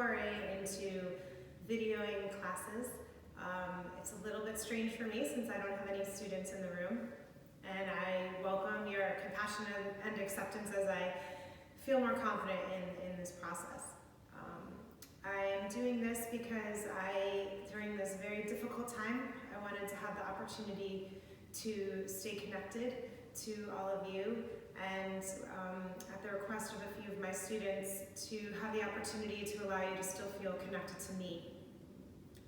foray into videoing classes. It's a little bit strange for me since I don't have any students in the room, and I welcome your compassion and acceptance as I feel more confident in this process. I am doing this because during this very difficult time, I wanted to have the opportunity to stay connected to all of you, and at the request of a few of my students, to have the opportunity to allow you to still feel connected to me.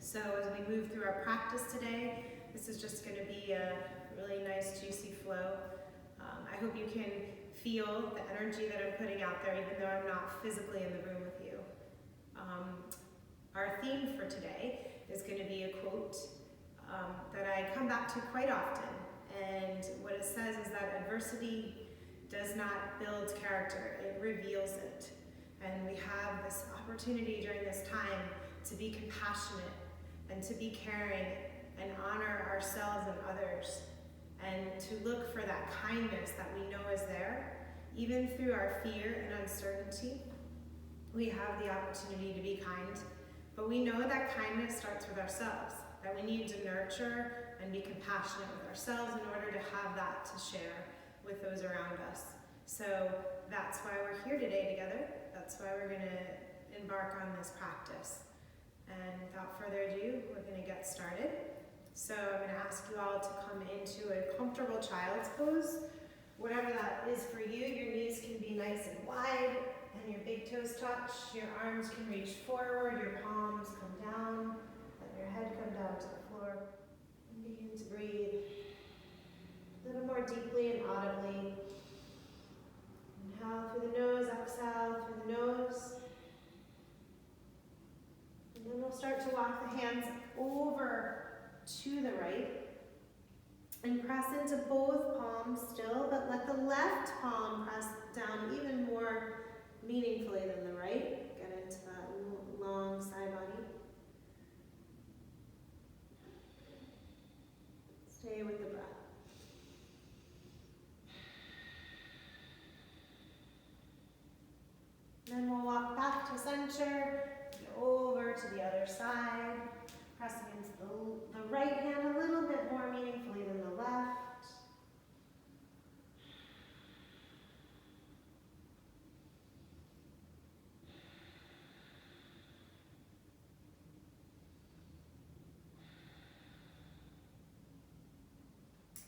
So as we move through our practice today, this is just going to be a really nice, juicy flow. I hope you can feel the energy that I'm putting out there, even though I'm not physically in the room with you. Our theme for today is going to be a quote that I come back to quite often. And what it says is that adversity does not build character, it reveals it. And we have this opportunity during this time to be compassionate and to be caring and honor ourselves and others, and to look for that kindness that we know is there. Even through our fear and uncertainty, we have the opportunity to be kind, but we know that kindness starts with ourselves, that we need to nurture and be compassionate with ourselves in order to have that to share with those around us. So that's why we're here today together. That's why we're going to embark on this practice. And without further ado, we're going to get started. So I'm going to ask you all to come into a comfortable child's pose. Whatever that is for you, your knees can be nice and wide, and your big toes touch. Your arms can reach forward, your palms come down, let your head come down to the floor. And begin to breathe a little more deeply and audibly. Inhale through the nose, exhale through the nose. And then we'll start to walk the hands over to the right. And press into both palms still, but let the left palm press down even more meaningfully than the right. Get into that long side body. Stay with the breath. Then we'll walk back to center, over to the other side, pressing into the right hand a little bit more meaningfully than the left.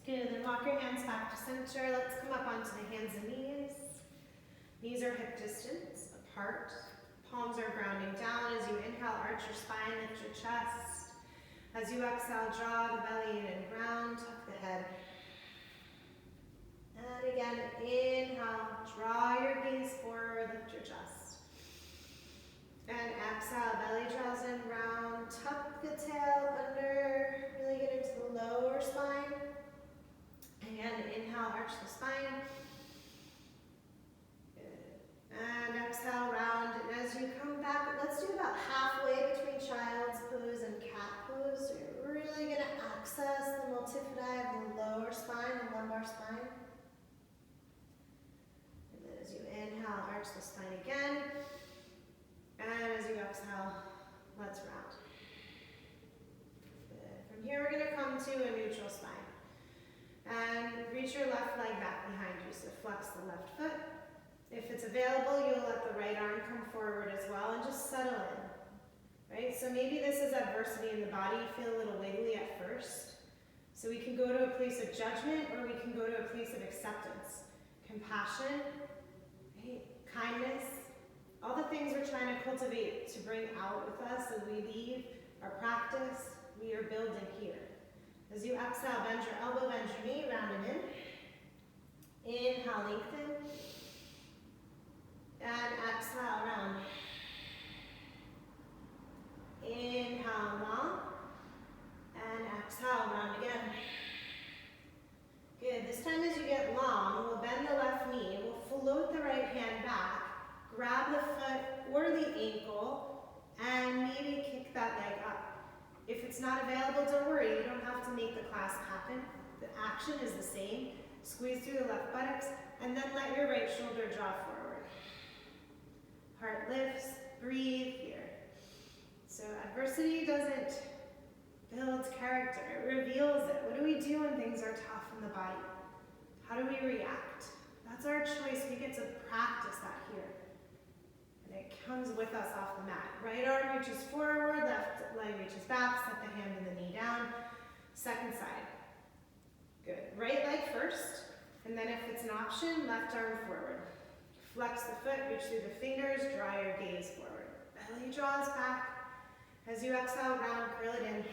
Good, then walk your hands back to center. Let's come up onto the hands and knees. Knees are hip distance apart. Palms are grounding down. As you inhale, arch your spine, lift your chest. As you exhale, draw the belly in and round, tuck the head. And again, inhale, draw your gaze forward, lift your chest. And exhale, belly draws in, round, tuck the tail under, really get into the lower spine. And inhale, arch the spine. And exhale, round. And as you come back, let's do about halfway between child's pose and cat pose. So you're really going to access the multifidi of the lower spine, the lumbar spine. And then as you inhale, arch the spine again. And as you exhale, let's round. Good. From here, we're going to come to a neutral spine. And reach your left leg back behind you, so flex the left foot. If it's available, you'll let the right arm come forward as well and just settle in. Right? So maybe this is adversity in the body. You feel a little wiggly at first. So we can go to a place of judgment, or we can go to a place of acceptance. Compassion, right? Kindness, all the things we're trying to cultivate to bring out with us as we leave our practice, we are building here. As you exhale, bend your elbow, bend your knee, round it in. Inhale, lengthen. And exhale, round. Inhale, long. And exhale, round again. Good. This time as you get long, we'll bend the left knee. We'll float the right hand back. Grab the foot or the ankle and maybe kick that leg up. If it's not available, don't worry. You don't have to make the clasp happen. The action is the same. Squeeze through the left buttocks and then let your right shoulder draw forward. Heart lifts. Breathe here. comes with us off the mat. Right arm reaches forward, left leg reaches back, set the hand and the knee down. Second side. Good. Right leg first, and then if it's an option, left arm forward. Flex the foot, reach through the fingers, draw your gaze forward. Belly draws back. As you exhale, round, curl it in.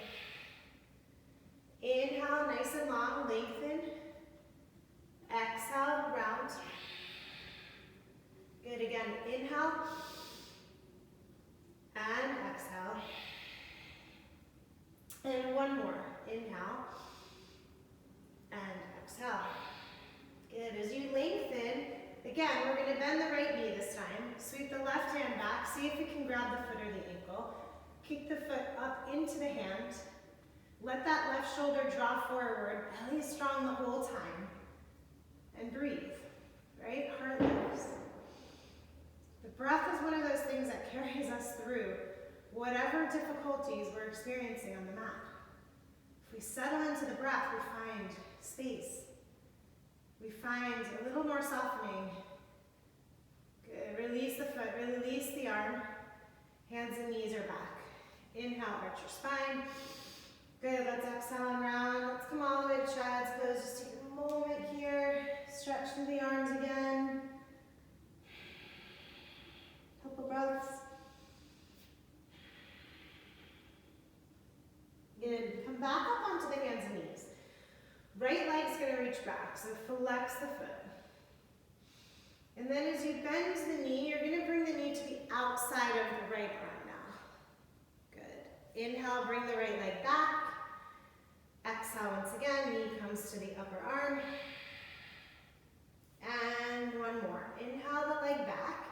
Inhale, nice and long, lengthen. Exhale, round. Good, again, inhale. And exhale. And one more, inhale. And exhale. Good, as you lengthen, again, we're gonna bend the right knee this time. Sweep the left hand back, see if you can grab the foot or the ankle. Kick the foot up into the hand. Let that left shoulder draw forward, belly strong the whole time. And breathe, right? Heart lifts. The breath is one of those things that carries us through whatever difficulties we're experiencing on the mat. If we settle into the breath, we find space. We find a little more softening. Good. Release the foot, release the arm. Hands and knees are back. Inhale, arch your spine. Good, let's exhale and round. Let's come all the way to child's pose. Just take a moment here. Stretch through the arms again. Couple breaths. Good. Come back up onto the hands and knees. Right leg's going to reach back, so flex the foot. And then as you bend the knee, you're going to bring the knee to the outside of the right arm now. Good. Inhale, bring the right leg back. Exhale once again, knee comes to the upper arm. And one more. Inhale the leg back.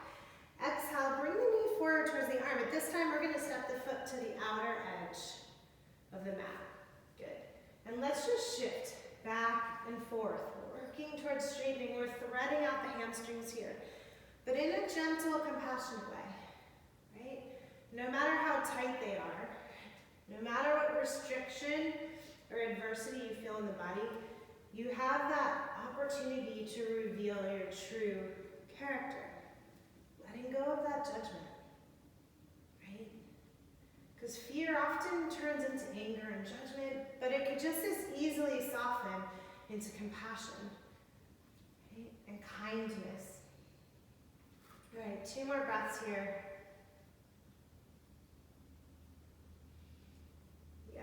Exhale, bring the knee forward towards the arm. But this time we're going to step the foot to the outer edge of the mat. Good. And let's just shift back and forth. We're working towards straightening. We're threading out the hamstrings here. But in a gentle, compassionate way. Right? No matter how tight they are, no matter what restriction or adversity you feel in the body, you have that opportunity to reveal your true character. Letting go of that judgment, right? Because fear often turns into anger and judgment, but it could just as easily soften into compassion, right? And kindness. All right, 2 more breaths here. Yeah.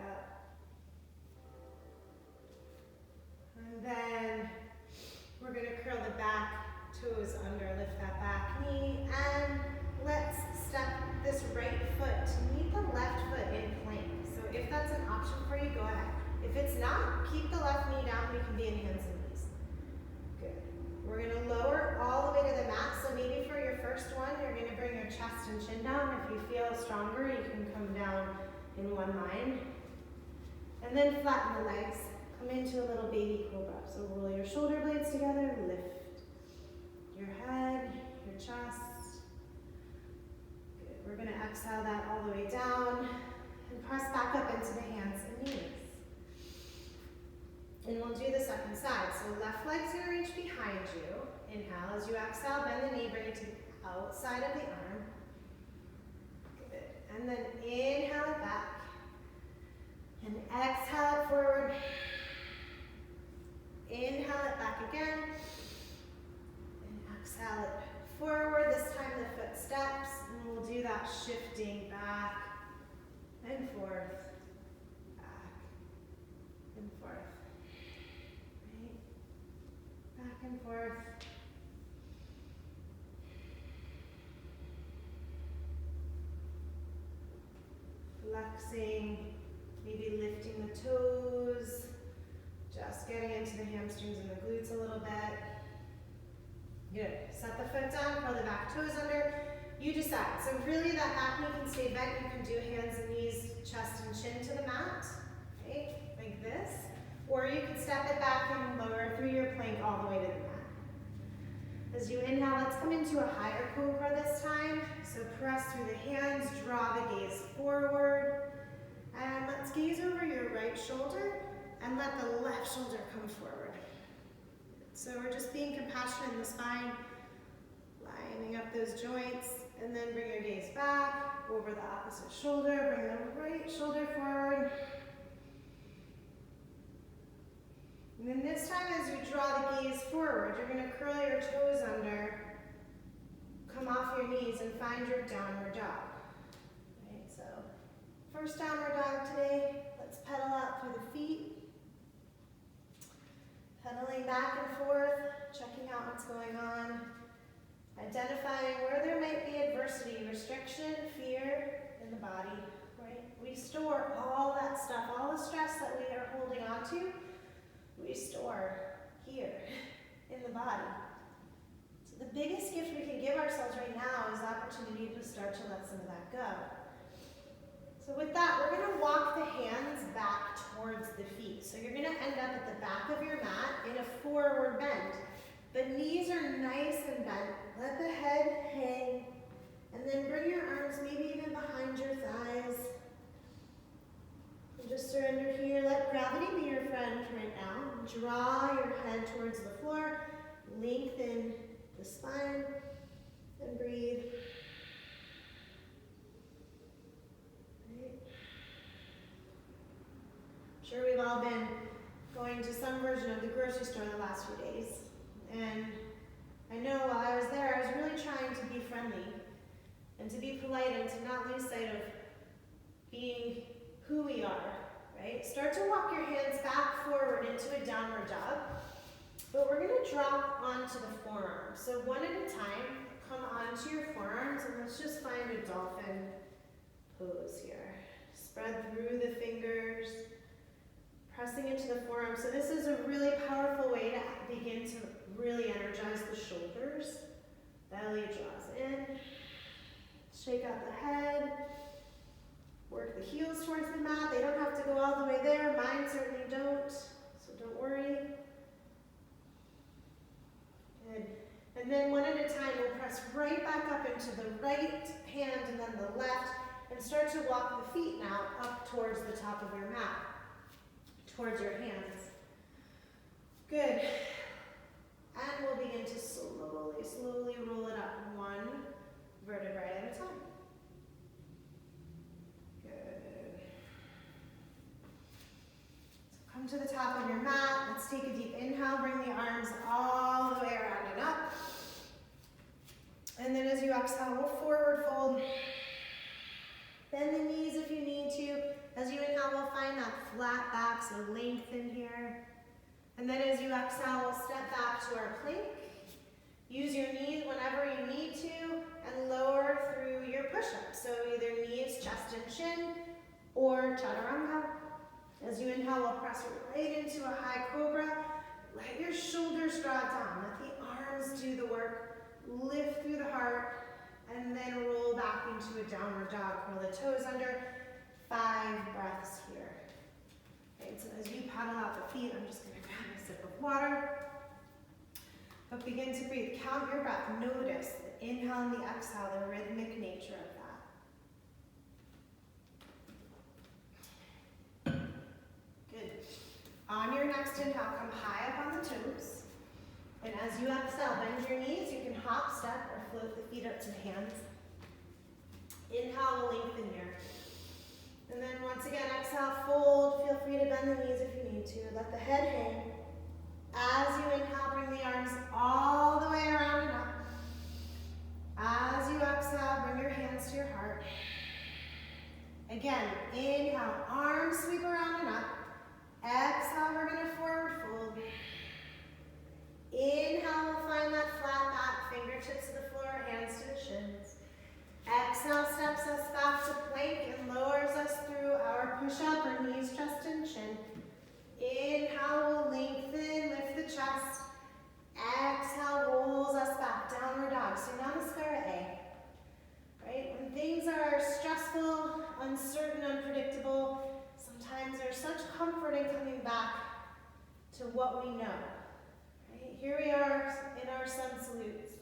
And then we're going to curl the back toes under, lift that back knee, and let's step this right foot to meet the left foot in plank. So if that's an option for you, go ahead. If it's not, keep the left knee down. We can be in hands and knees. Good. We're going to lower all the way to the mat. So maybe for your first one, you're going to bring your chest and chin down. If you feel stronger, you can come down in one line. And then flatten the legs. Come into a little baby cobra. So roll your shoulder blades together, lift your head, your chest. Good. We're going to exhale that all the way down and press back up into the hands and knees. And we'll do the second side. So left leg's going to reach behind you. Inhale. As you exhale, bend the knee, bring it to the outside of the arm. Good. And then inhale it back. And exhale it forward. Inhale it back again. And exhale it forward. This time the foot steps. And we'll do that shifting back and forth. Back and forth. Right? Back and forth. Flexing. Maybe lifting the toes. Just getting into the hamstrings and the glutes a little bit. Good. Set the foot down, curl the back toes under. You decide. So really that back knee can stay bent. You can do hands and knees, chest and chin to the mat. Okay? Like this. Or you can step it back and lower through your plank all the way to the mat. As you inhale, let's come into a higher cobra this time. So press through the hands, draw the gaze forward. And let's gaze over your right shoulder and let the left shoulder come forward. So we're just being compassionate in the spine, lining up those joints, and then bring your gaze over the opposite shoulder, bring the right shoulder forward. And then this time as you draw the gaze forward, you're going to curl your toes under, come off your knees and find your downward dog. Right, so first downward dog today, let's pedal out through the feet. Pedaling back and forth, checking out what's going on, identifying where there might be adversity, restriction, fear in the body, right? We store all that stuff, all the stress that we are holding on to, we store here in the body. So the biggest gift we can give ourselves right now is the opportunity to start to let some of that go. So with that, we're going to walk the hands back towards the feet. So you're going to end up at the back of your mat in a forward bend. The knees are nice and bent. Let the head hang. And then bring your arms maybe even behind your thighs. And just surrender here. Let gravity be your friend right now. Draw your head towards the floor. Lengthen the spine. And breathe. Sure, we've all been going to some version of the grocery store the last few days. And I know while I was there, I was really trying to be friendly and to be polite and to not lose sight of being who we are, right? Start to walk your hands back forward into a downward dog, but we're gonna drop onto the forearms. So one at a time, come onto your forearms and let's just find a dolphin pose here. Spread through the fingers, pressing into the forearm. So this is a really powerful way to begin to really energize the shoulders. Belly draws in. Shake out the head. Work the heels towards the mat. They don't have to go all the way there. Mine certainly don't, so don't worry. Good. And then one at a time, we'll press right back up into the right hand and then the left, and start to walk the feet now up towards the top of your mat. Towards your hands. Good. And we'll begin to slowly roll it up one vertebrae at a time. Good. So come to the top of your mat. Let's take a deep inhale. Bring the arms all the way around and up. And then as you exhale, we'll forward fold. Bend the knees if you need to. As you inhale, we'll find that flat back, so lengthen here. And then as you exhale, we'll step back to our plank. Use your knees whenever you need to, and lower through your push-up. So either knees, chest, and chin, or chaturanga. As you inhale, we'll press right into a high cobra. Let your shoulders draw down. Let the arms do the work. Lift through the heart, and then roll back into a downward dog. Curl the toes under. 5 breaths here. Okay, so as you paddle out the feet, I'm just going to grab a sip of water. But begin to breathe. Count your breath. Notice the inhale and the exhale, the rhythmic nature of that. Good. On your next inhale, come high up on the toes. And as you exhale, bend your knees. You can hop, step, or float the feet up to the hands. Inhale, lengthen here. And then once again, exhale, fold. Feel free to bend the knees if you need to. Let the head hang. As you inhale, bring the arms all the way around and up. As you exhale, bring your hands to your heart. Again, inhale, arms sweep around and up. Exhale, we're going to forward fold. Inhale, we'll find that flat back, fingertips to the floor, hands to the shins. Exhale steps us back to plank and lowers us through our push-up or knees, chest, and chin. Inhale, we'll lengthen, lift the chest. Exhale, rolls us back, downward dog. So namaskara A. Right? When things are stressful, uncertain, unpredictable, sometimes there's such comfort in coming back to what we know. Right? Here we are in our sun salutes.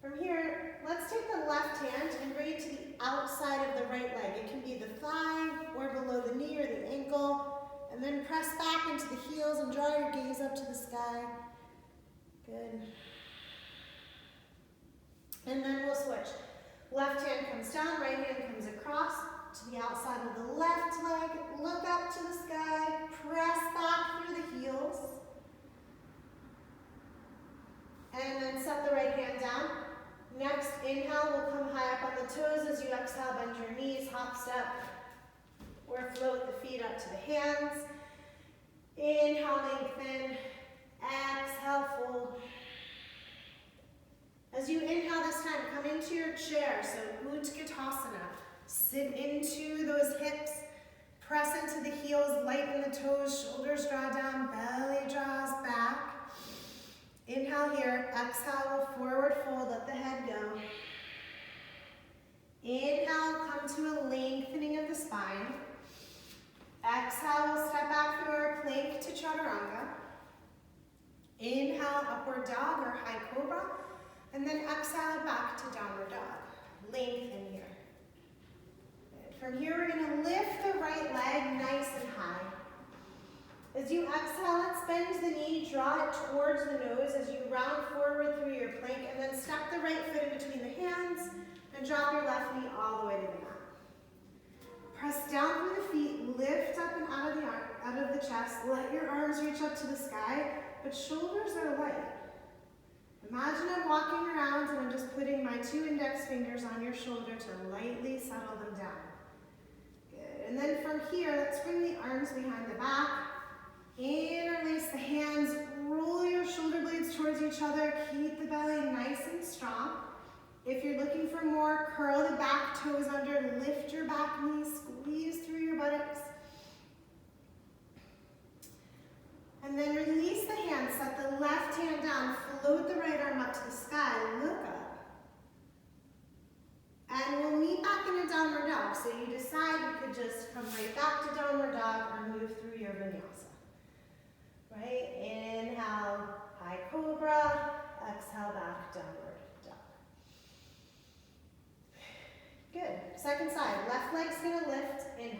From here, let's take the left hand and bring it to the outside of the right leg. It can be the thigh or below the knee or the ankle. And then press back into the heels and draw your gaze up to the sky. Good. And then we'll switch. Left hand comes down, right hand comes across to the outside of the left leg. Look up to the sky, press back through the heels. And then set the right hand down. Next, inhale, we'll come high up on the toes. As you exhale, bend your knees, hop, step, or float the feet up to the hands. Inhale, lengthen. Exhale, fold. As you inhale this time, come into your chair. So Utkatasana. Sit into those hips. Press into the heels, lighten the toes, shoulders draw down, belly draws back. Inhale here, exhale, forward fold, let the head go. Inhale, come to a lengthening of the spine. Exhale, we'll step back through our plank to chaturanga. Inhale, upward dog or high cobra. And then exhale back to downward dog. Lengthen here. Good. From here, we're gonna lift the right leg nice and high. As you exhale, let's bend the knee, draw it towards the nose as you round forward through your plank, and then step the right foot in between the hands and drop your left knee all the way to the mat. Press down through the feet, lift up and out of the chest, let your arms reach up to the sky, but shoulders are light. Imagine I'm walking around and I'm just putting my 2 index fingers on your shoulder to lightly settle them down. Good, and then from here, let's bring the arms behind the back. Interlace the hands, roll your shoulder blades towards each other, keep the belly nice and strong. If you're looking for more, curl the back toes under, lift your back knees, squeeze through your buttocks. And then release the hands, set the left hand down, float the right arm up to the sky, look up. And we'll meet back in a downward dog. So you decide you could just come right back to downward dog or move through your vinyasa. Right, inhale, high cobra, exhale back, downward dog. Good, second side, left leg's gonna lift, inhale.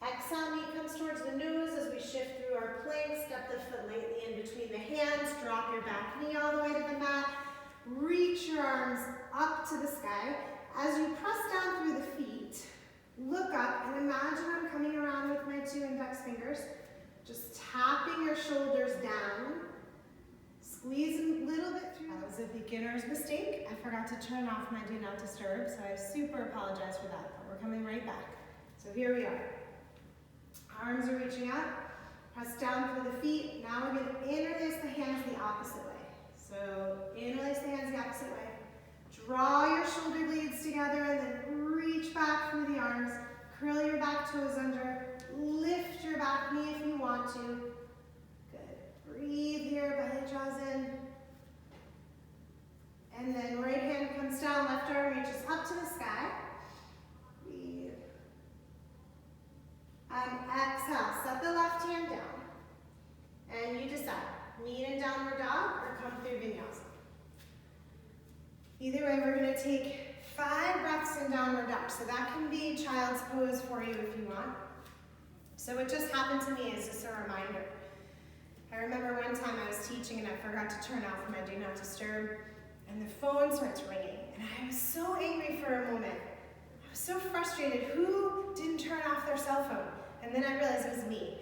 Exhale, knee comes towards the nose as we shift through our plank, step the foot lightly in between the hands, drop your back knee all the way to the mat, reach your arms up to the sky. As you press down through the feet, look up and imagine I'm coming around with my 2 index fingers. Just tapping your shoulders down, squeeze a little bit through. That was a beginner's mistake. I forgot to turn off my do not disturb, so I super apologize for that, but we're coming right back. So here we are. Arms are reaching up, press down through the feet. Now we're gonna interlace the hands the opposite way. So interlace the hands the opposite way. Draw your shoulder blades together and then reach back through the arms. Curl your back toes under. Lift your back knee if you want to. Good. Breathe here, belly draws in. And then right hand comes down, left arm reaches up to the sky. Breathe. And exhale, set the left hand down. And you decide, meet in downward dog or come through vinyasa. Either way, we're gonna take 5 breaths in downward dog. So that can be child's pose for you if you want. So what just happened to me is just a reminder. I remember one time I was teaching and I forgot to turn off my do not disturb and the phone starts ringing and I was so angry for a moment. I was so frustrated. Who didn't turn off their cell phone? And then I realized it was me,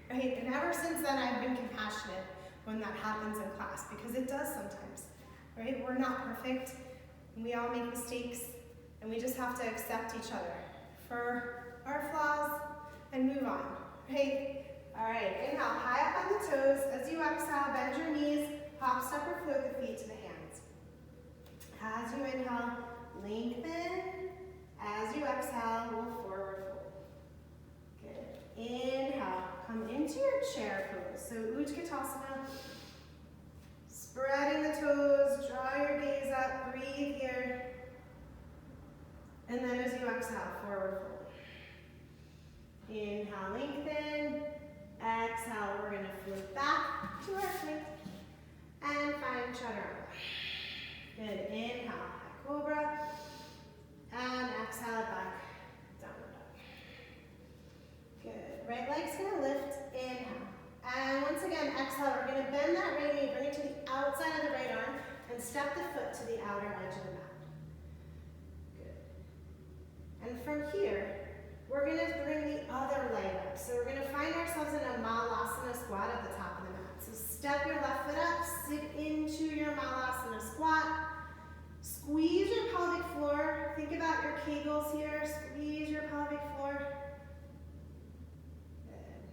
right? And ever since then I've been compassionate when that happens in class because it does sometimes, right? We're not perfect. We all make mistakes and we just have to accept each other for our flaws and move on, right? All right, inhale, high up on the toes. As you exhale, bend your knees, hop, step, or float the feet to the hands. As you inhale, lengthen. As you exhale, we'll forward fold. Good. Inhale, come into your chair pose. So Utkatasana, spreading the toes, draw your gaze up, breathe here. And then as you exhale, forward fold. Inhale, lengthen. Exhale, we're going to float back to our plank and find chaturanga. Good. Inhale, high cobra. And exhale it back, downward dog. Good. Right leg's going to lift. Inhale. And once again, exhale. We're going to bend that right knee, bring it to the outside of the right arm, and step the foot to the outer edge of the mat. Good. from here, we're gonna bring the other leg up. So we're gonna find ourselves in a Malasana squat at the top of the mat. So step your left foot up, sit into your Malasana squat. Squeeze your pelvic floor. Think about your Kegels here. Squeeze your pelvic floor. Good.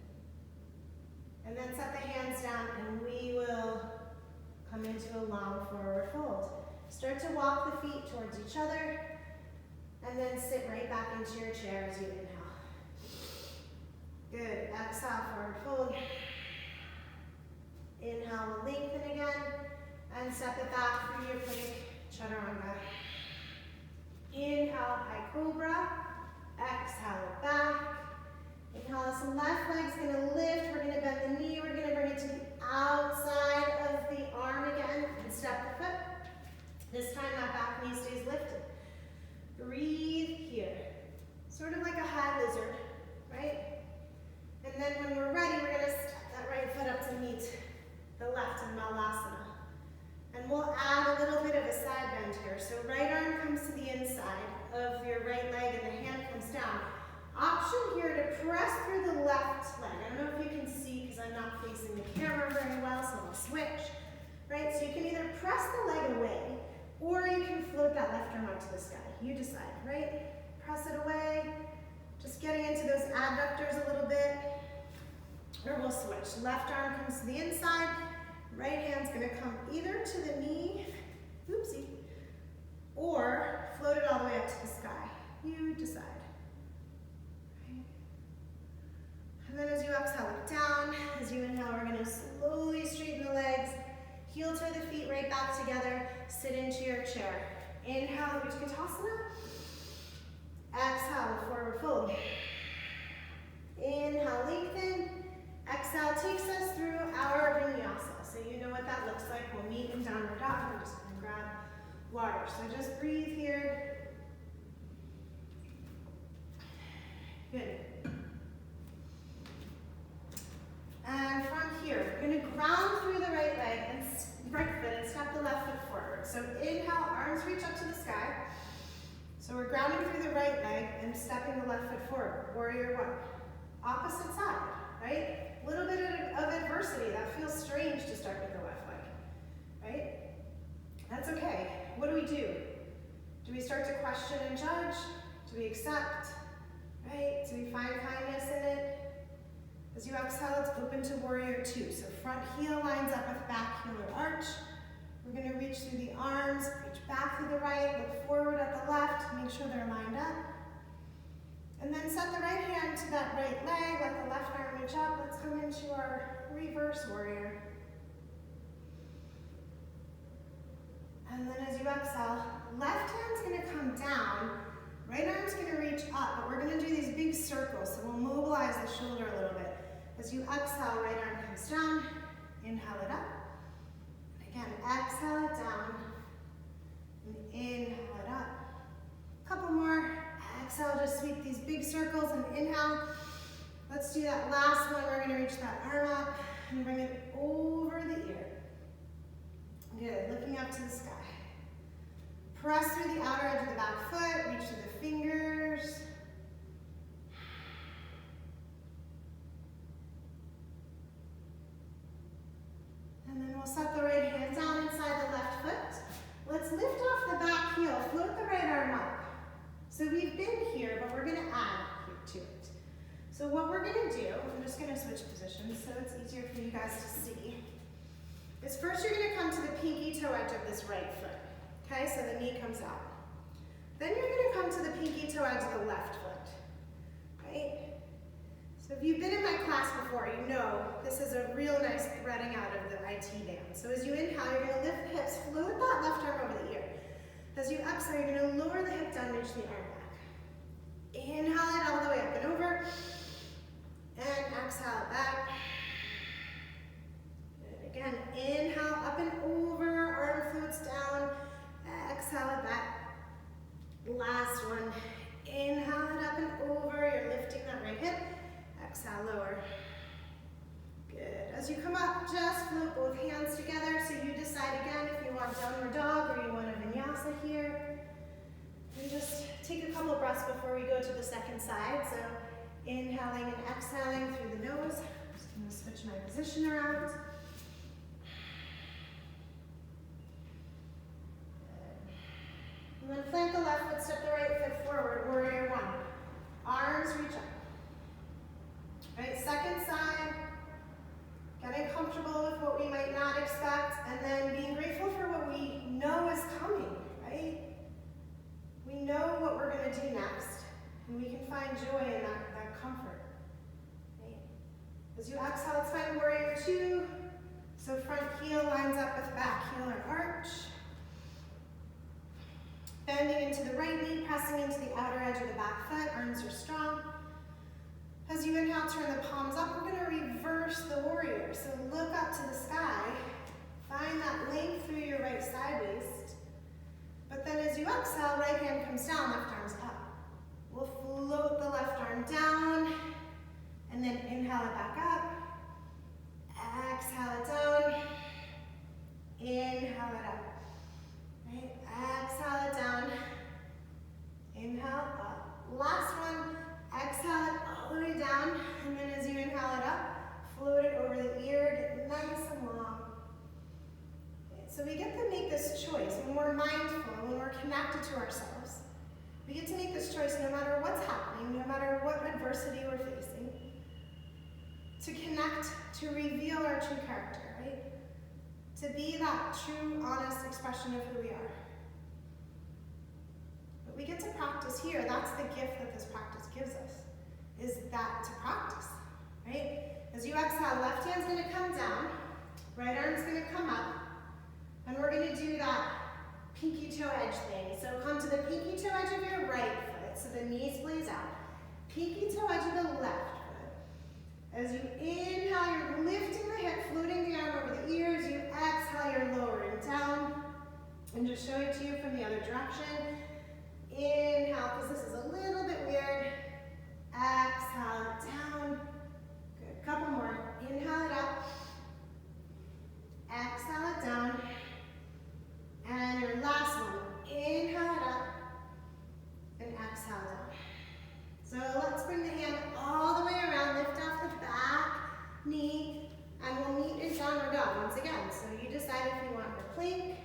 And then set the hands down and we will come into a long forward fold. Start to walk the feet towards each other and then sit right back into your chair as you inhale. Good. Exhale, forward fold. Inhale, we'll lengthen again and step it back through your plank. Chaturanga. Inhale, high cobra. Exhale it back. Inhale, this left leg's gonna lift. We're gonna bend the knee. We're gonna bring it to the outside of the arm again and step the foot. This time that back knee stays lifted. Breathe here. Sort of like a high lizard, right? And then when we're ready, we're gonna step that right foot up to meet the left in Malasana. And we'll add a little bit of a side bend here. So right arm comes to the inside of your right leg and the hand comes down. Option here to press through the left leg. I don't know if you can see because I'm not facing the camera very well, so I'll switch. Right, so you can either press the leg away or you can float that left arm up to the sky. You decide, right? Press it away. Just getting into those adductors a little bit. Or we'll switch. Left arm comes to the inside. Right hand's gonna come either to the knee, oopsie, or float it all the way up to the sky. You decide. Right. And then as you exhale, look down. As you inhale, we're gonna slowly straighten the legs, heel toe the feet right back together, sit into your chair. Inhale, Utkatasana. Exhale, forward fold. Inhale, lengthen. Exhale takes us through our vinyasa. So you know what that looks like. We'll meet in downward dog. I'm just going to grab water. So just breathe here. Good. And from here, we're going to ground through the right leg and right foot and step the left foot forward. So inhale, arms reach up to the sky. So we're grounding through the right leg and stepping the left foot forward. Warrior one. Opposite side, right? A little bit of adversity. That feels strange to start with the left leg, right? That's okay. What do? Do we start to question and judge? Do we accept, right? Do we find kindness in it? As you exhale, it's open to warrior two. So front heel lines up with back heel or arch. We're gonna reach through the arms, reach back through the right, look forward at the left, make sure they're lined up. And then set the right hand to that right leg, let the left arm reach up. Let's come into our reverse warrior. And then as you exhale, left hand's gonna come down, right arm's gonna reach up, but we're gonna do these big circles, so we'll mobilize the shoulder a little bit. As you exhale, right arm comes down, inhale it up. Again, exhale it down, and inhale it up. A couple more. Exhale, just sweep these big circles and inhale. Let's do that last one. We're gonna reach that arm up and bring it over the ear. Good, looking up to the sky. Press through the outer edge of the back foot, reach through the fingers. And then we'll set the right hand down inside the left foot. Let's lift off the back heel, float the right arm up. So we've been here, but we're gonna add here to it. So what we're gonna do, I'm just gonna switch positions so it's easier for you guys to see, is first you're gonna come to the pinky toe edge of this right foot. Okay, so the knee comes out. Then you're gonna come to the pinky toe edge of the left foot, right? So if you've been in my class before, you know this is a real nice threading out of the IT band. So as you inhale, you're gonna lift the hips, float that left arm over the ear. As you exhale, you're gonna lower the hip down, reach the arm back. Inhale it all the way up and over. And exhale it back. And again, inhale up and over, arm floats down. Exhale it back. Last one. Inhale it up and over. You're lifting that right hip. Exhale, lower. Good. As you come up, just float both hands together. So you decide again if you want downward dog or you want a vinyasa here. And just take a couple full breaths before we go to the second side. So inhaling and exhaling through the nose. I'm just going to switch my position around. And then plant the left foot, step the right foot forward, warrior one. Arms reach up. Right, second side. Getting comfortable with what we might not expect, and then being grateful for what we know is coming, right? We know what we're going to do next, and we can find joy in that comfort. Right? As you exhale, let's find warrior two. So front heel lines up with back heel or arch. Bending into the right knee, pressing into the outer edge of the back foot, arms are strong. As you inhale, turn the palms up. We're going to reverse the warrior. So look up to the sky. Find that length through your right side waist. But then as you exhale, right hand comes down, left arm's up. We'll float the left arm down, and then inhale it back up. Exhale it down. Inhale it up. Right? Exhale it down. Inhale up. Last one. Exhale it all the way down, and then as you inhale it up, float it over the ear, get nice and long. Okay, so we get to make this choice when we're mindful, when we're connected to ourselves. We get to make this choice no matter what's happening, no matter what adversity we're facing, to connect, to reveal our true character, right? To be that true, honest expression of who we are. But we get to practice here. That's the gift that this practice gives us, is that to practice, right? As you exhale, left hand's going to come down, right arm's going to come up, and we're going to do that pinky toe edge thing. So come to the pinky toe edge of your right foot, so the knee splays out. Pinky toe edge of the left foot. As you inhale, you're lifting the hip, floating the arm over the ears. You exhale, you're lowering down. And just show it to you from the other direction. Inhale, because this is a little bit weird. Exhale it down. Good, couple more. Inhale it up. Exhale it down. And your last one. Inhale it up. And exhale down. So let's bring the hand all the way around. Lift off the back knee. And we'll meet in downward dog once again. So you decide if you want your plank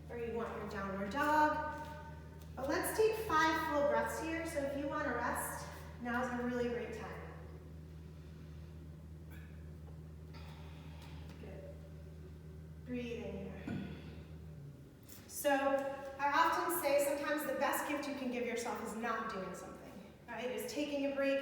or you want your downward dog. But let's take 5 full breaths here. So if you want to rest, now's a really great time. Good. Breathing here. So I often say sometimes the best gift you can give yourself is not doing something, right? Is taking a break,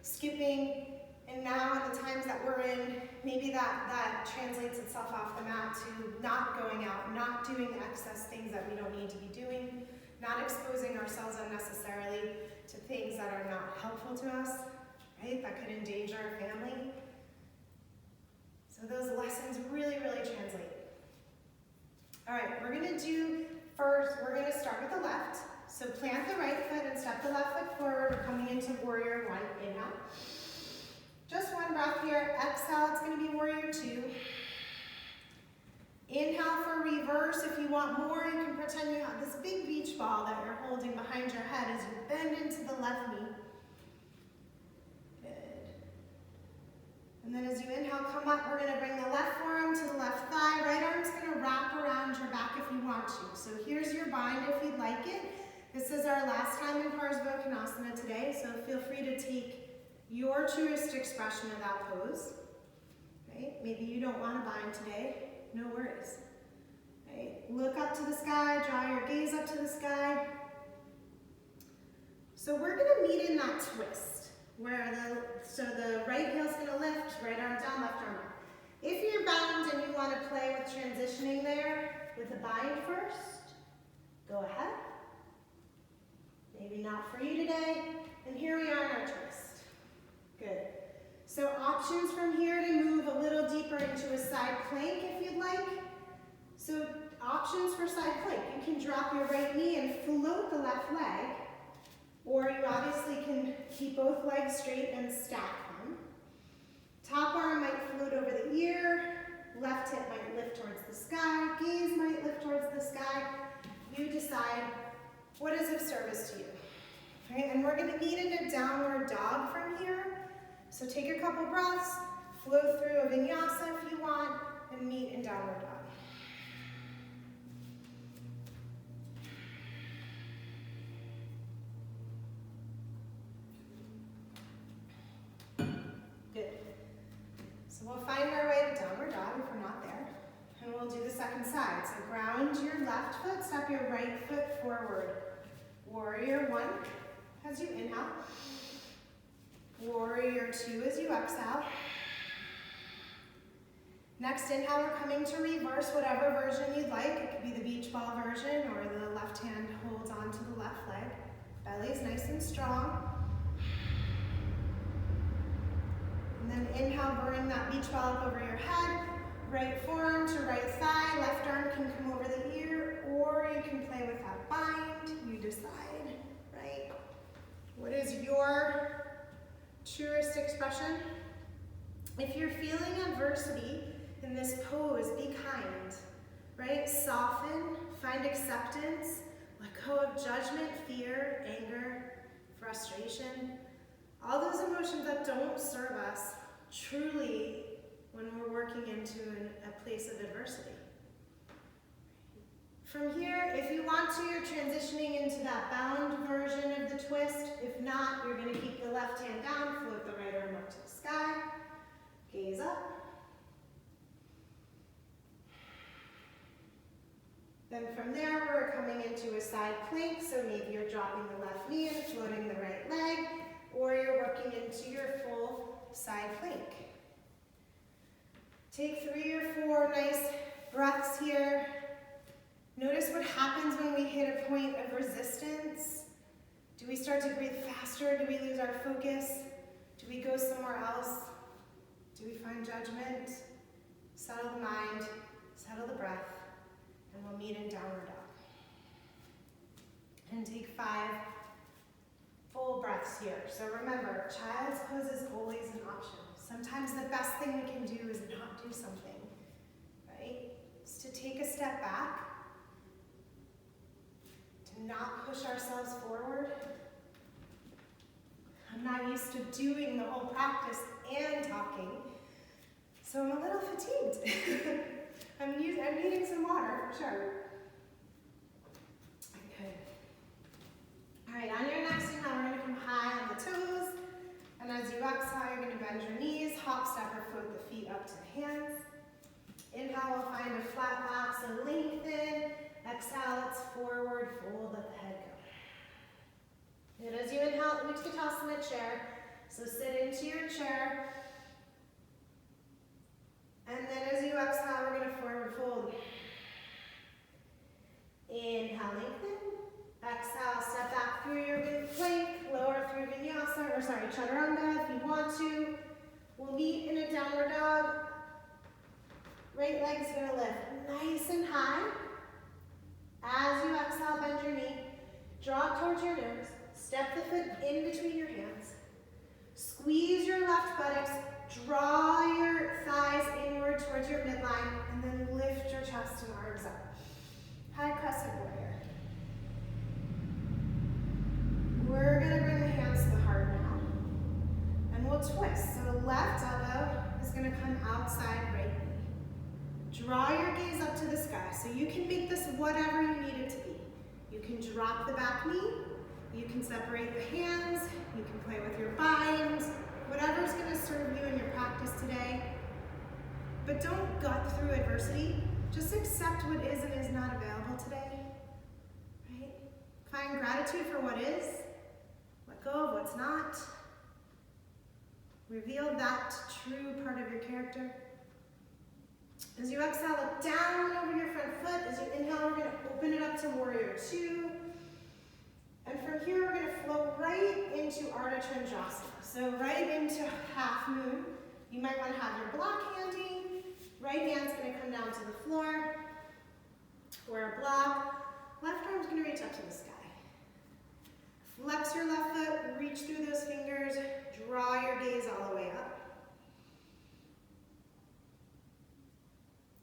skipping, and now at the times that we're in, maybe that translates itself off the mat to not going out, not doing the excess things that we don't need to be doing, not exposing ourselves unnecessarily to things that are not helpful to us, right? That could endanger our family. So those lessons really, really translate. All right, we're gonna do first, we're gonna start with the left. So plant the right foot and step the left foot forward. We're coming into warrior one, inhale. Just one breath here, exhale, it's gonna be warrior two. Inhale for reverse. If you want more, you can pretend you have this big beach ball that you're holding behind your head as you bend into the left knee. Good. And then as you inhale, come up, we're gonna bring the left forearm to the left thigh. Right arm's gonna wrap around your back if you want to. So here's your bind if you'd like it. This is our last time in Parsvakonasana today, so feel free to take your truest expression of that pose. Right? Maybe you don't want to bind today. No worries. Right? Look up to the sky, draw your gaze up to the sky. So we're going to meet in that twist, where the right heel's going to lift, right arm down, left arm up. If you're bound and you want to play with transitioning there with a bind first, go ahead. Maybe not for you today. And here we are in our twist. Good. So options from here to move a little deeper into a side plank if you'd like. So options for side plank. You can drop your right knee and float the left leg, or you obviously can keep both legs straight and stack them. Top arm might float over the ear, left hip might lift towards the sky, gaze might lift towards the sky. You decide what is of service to you. Right, and we're gonna meet in a downward dog from here. So take a couple breaths, flow through a vinyasa if you want, and meet in downward dog. Good. So we'll find our way to downward dog if we're not there. And we'll do the second side. So ground your left foot, step your right foot forward. Warrior one as you inhale. Warrior two as you exhale. Next inhale, we're coming to reverse whatever version you'd like. It could be the beach ball version or the left hand holds onto the left leg. Belly's nice and strong. And then inhale, bring that beach ball up over your head. Right forearm to right thigh. Left arm can come over the ear, or you can play with that bind. You decide, right? What is your truest expression? If you're feeling adversity in this pose, be kind, right? Soften, find acceptance, let go of judgment, fear, anger, frustration, all those emotions that don't serve us truly when we're working into a place of adversity. From here, if you want to, you're transitioning into that bound version of the twist. If not, you're going to keep the left hand down, float the right arm up to the sky, gaze up. Then from there, we're coming into a side plank, so maybe you're dropping the left knee and floating the right leg, or you're working into your full side plank. Take 3 or 4 nice breaths here. Notice what happens when we hit a point of resistance. Do we start to breathe faster? Do we lose our focus? Do we go somewhere else? Do we find judgment? Settle the mind, settle the breath, and we'll meet in downward dog. And take 5 full breaths here. So remember, child's pose is always an option. Sometimes the best thing we can do is not do something, right? It's to take a step back, to not push ourselves forward. I'm not used to doing the whole practice and talking, so I'm a little fatigued. I'm needing some water, for sure. Okay. All right, on your next inhale, we're gonna come high on the toes. And as you exhale, you're gonna bend your knees, hop, step, or float the feet up to the hands. Inhale, we'll find a flat back, so lengthen. Exhale, it's forward fold, let the head go. And as you inhale, Utkatasana chair. So sit into your chair. And then as you exhale, we're gonna forward fold. Inhale, lengthen. Exhale, step back through your plank, lower through vinyasa, or sorry, chaturanga if you want to. We'll meet in a downward dog. Right leg's gonna lift nice and high. As you exhale, bend your knee, drop towards your nose, step the foot in between your hands. Squeeze your left buttocks, draw your thighs inward towards your midline, and then lift your chest and arms up. High crescent warrior. We're gonna bring the hands to the heart now, and we'll twist. So left elbow is gonna come outside right knee. Draw your gaze up to the sky. So you can make this whatever you need it to be. You can drop the back knee, you can separate the hands, you can play with your bind, whatever's gonna serve you in your practice today. But don't gut through adversity. Just accept what is and is not available today, right? Find gratitude for what is. Let go of what's not. Reveal that true part of your character. As you exhale, look down over your front foot. As you inhale, we're going to open it up to warrior two. And from here, we're going to float right into Ardha Chandrasana. So right into half moon. You might want to have your block handy. Right hand's going to come down to the floor. Or a block. Left arm's going to reach up to the sky. Flex your left foot, reach through those fingers, draw your gaze all the way up.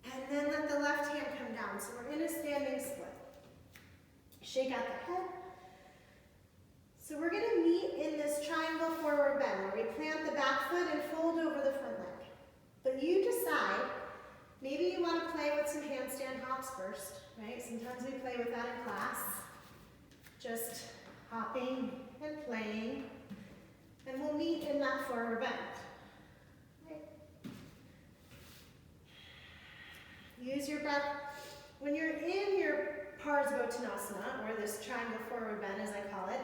And then let the left hand come down. So we're in a standing split. Shake out the head. So we're going hops first, right? Sometimes we play with that in class. Just hopping and playing. And we'll meet in that forward bend. Right? Use your breath. When you're in your Parsvottanasana, or this triangle forward bend as I call it,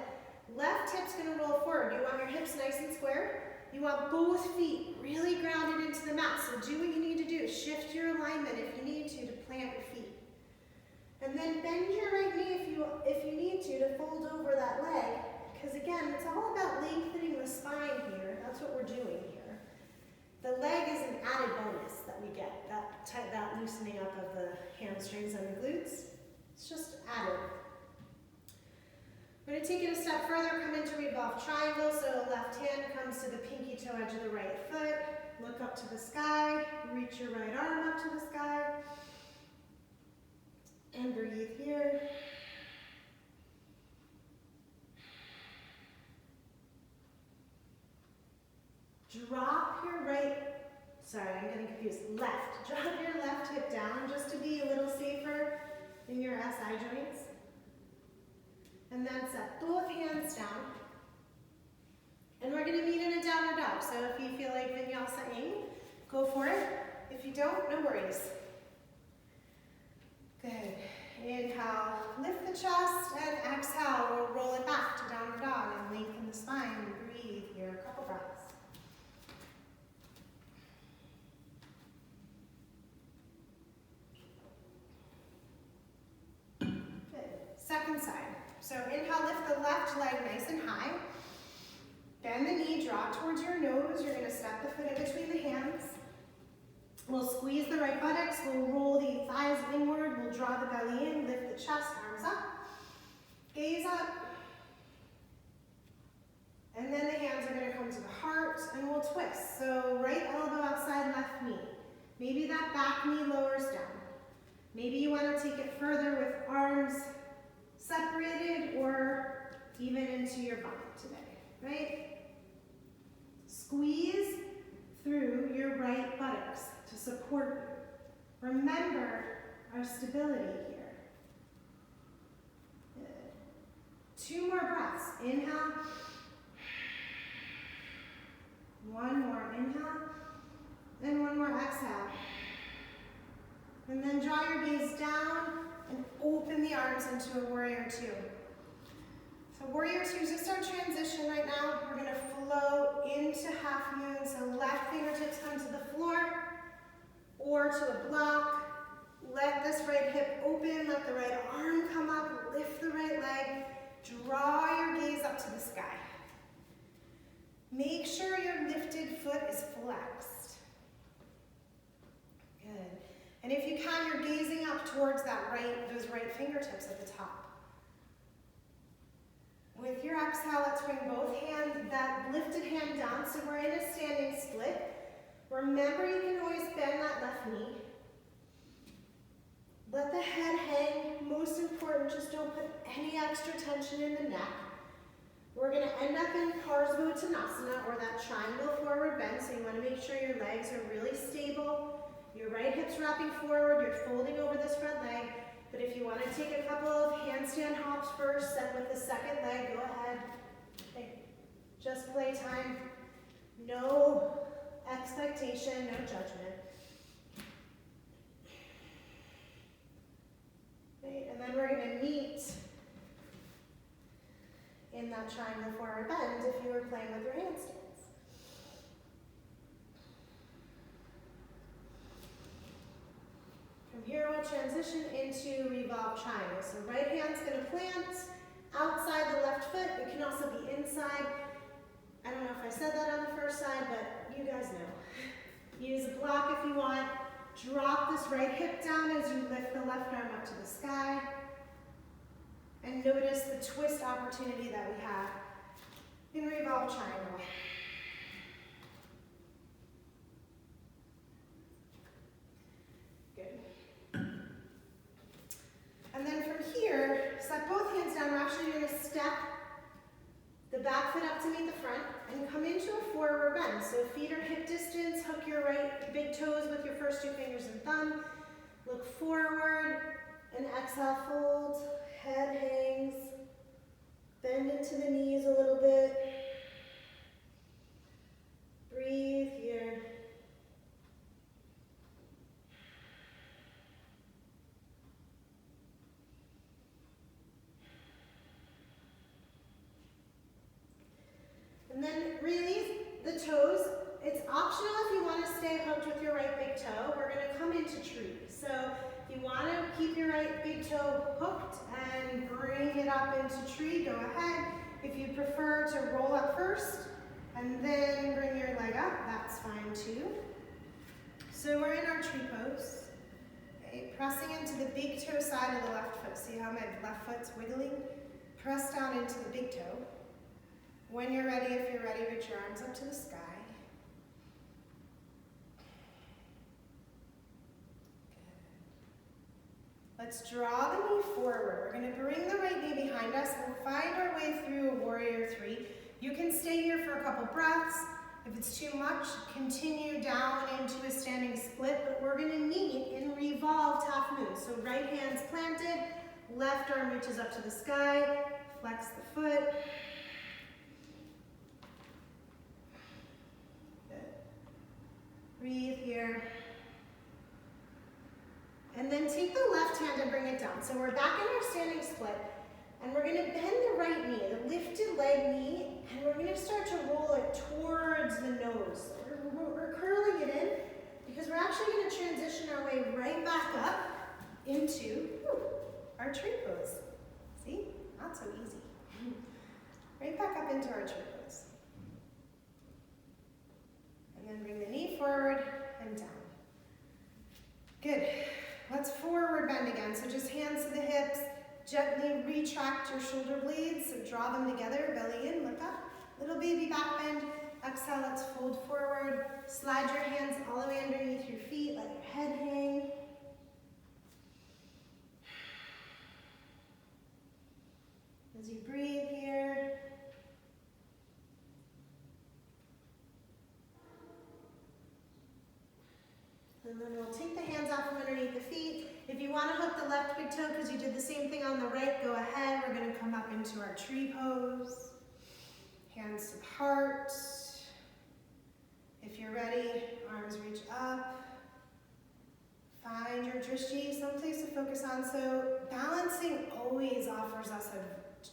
left hip's gonna roll forward. You want your hips nice and square. You want both feet really grounded into the mat. So do what you need to do. Shift your alignment if you need to plant your feet. And then bend your right knee if you need to fold over that leg. Because again, it's all about lengthening the spine here. That's what we're doing here. The leg is an added bonus that we get, that loosening up of the hamstrings and the glutes. It's just added. We're going to take it a step further, come into revolve triangle. So left hand comes to the pinky toe edge of the right foot. Look up to the sky. Reach your right arm up to the sky. And breathe here. Drop your I'm getting confused. Left. Drop your left hip down just to be a little safer in your SI joints. And then set both hands down. And we're going to meet in a downward dog. So if you feel like vinyasa-ing, go for it. If you don't, no worries. Good. Inhale, lift the chest, and exhale, we'll roll it back to downward dog and lengthen the spine and breathe here. A couple breaths. Second side. So inhale, lift the left leg nice and high. Bend the knee, draw towards your nose. You're going to step the foot in between the hands. We'll squeeze the right buttocks. We'll roll the thighs inward. We'll draw the belly in, lift the chest, arms up. Gaze up. And then the hands are going to come to the heart and we'll twist. So right elbow outside left knee. Maybe that back knee lowers down. Maybe you want to take it further with arms separated or even into your vomit today, right? Squeeze through your right buttocks to support you. Remember our stability here. Good. 2 more breaths. Inhale. One more inhale. And one more exhale. And then draw your gaze down and open the arms into a warrior 2. So warrior 2 is just our transition right now. We're going to flow into half moon. So left fingertips come to the floor or to a block. Let this right hip open. Let the right arm come up. Lift the right leg. Draw your gaze up to the sky. Make sure your lifted foot is flexed. Good. And if you can, you're gazing up towards those right fingertips at the top. With your exhale, let's bring both hands, that lifted hand down, so we're in a standing split. Remember, you can always bend that left knee. Let the head hang. Most important, just don't put any extra tension in the neck. We're going to end up in Parsvottanasana, or that triangle forward bend, so you want to make sure your legs are really stable. Your right hip's wrapping forward, you're folding over this front leg. But if you want to take a couple of handstand hops first, then with the second leg, go ahead. Okay. Just play time. No expectation, no judgment. Okay. And then we're going to meet in that triangle forward bend if you were playing with your handstands. From here, we'll transition into revolve triangle. So right hand's going to plant outside the left foot. It can also be inside. I don't know if I said that on the first side, but you guys know. Use a block if you want. Drop this right hip down as you lift the left arm up to the sky. And notice the twist opportunity that we have in revolve triangle. And then from here, set both hands down. We're actually going to step the back foot up to meet the front and come into a forward bend. So feet are hip distance. Hook your right big toes with your first 2 fingers and thumb. Look forward and exhale, fold. Head hangs. Bend into the knees a little bit. Breathe here. And then release the toes. It's optional if you want to stay hooked with your right big toe. We're going to come into tree. So if you want to keep your right big toe hooked and bring it up into tree, go ahead. If you prefer to roll up first and then bring your leg up, that's fine too. So we're in our tree pose. Okay, pressing into the big toe side of the left foot. See how my left foot's wiggling? Press down into the big toe. When you're ready, if you're ready, reach your arms up to the sky. Let's draw the knee forward. We're going to bring the right knee behind us and find our way through a warrior three. You can stay here for a couple breaths. If it's too much, continue down into a standing split, but we're going to meet in revolved half moon. So right hand's planted, left arm reaches up to the sky, flex the foot. Breathe here. And then take the left hand and bring it down. So we're back in our standing split, and we're gonna bend the right knee, the lifted leg knee, and we're gonna start to roll it towards the nose. So we're curling it in, because we're actually gonna transition our way right back up into our tree pose. See, not so easy. Right back up into our tree pose. And then bring the knee forward and down. Good. Let's forward bend again. So just hands to the hips. Gently retract your shoulder blades. So draw them together. Belly in, look up. Little baby back bend. Exhale, let's fold forward. Slide your hands all the way underneath your feet. Let your head hang. As you breathe here. And then we'll take the hands out from underneath the feet. If you want to hook the left big toe because you did the same thing on the right, go ahead. We're going to come up into our tree pose. Hands to the heart. If you're ready, arms reach up. Find your drishti, someplace to focus on. So balancing always offers us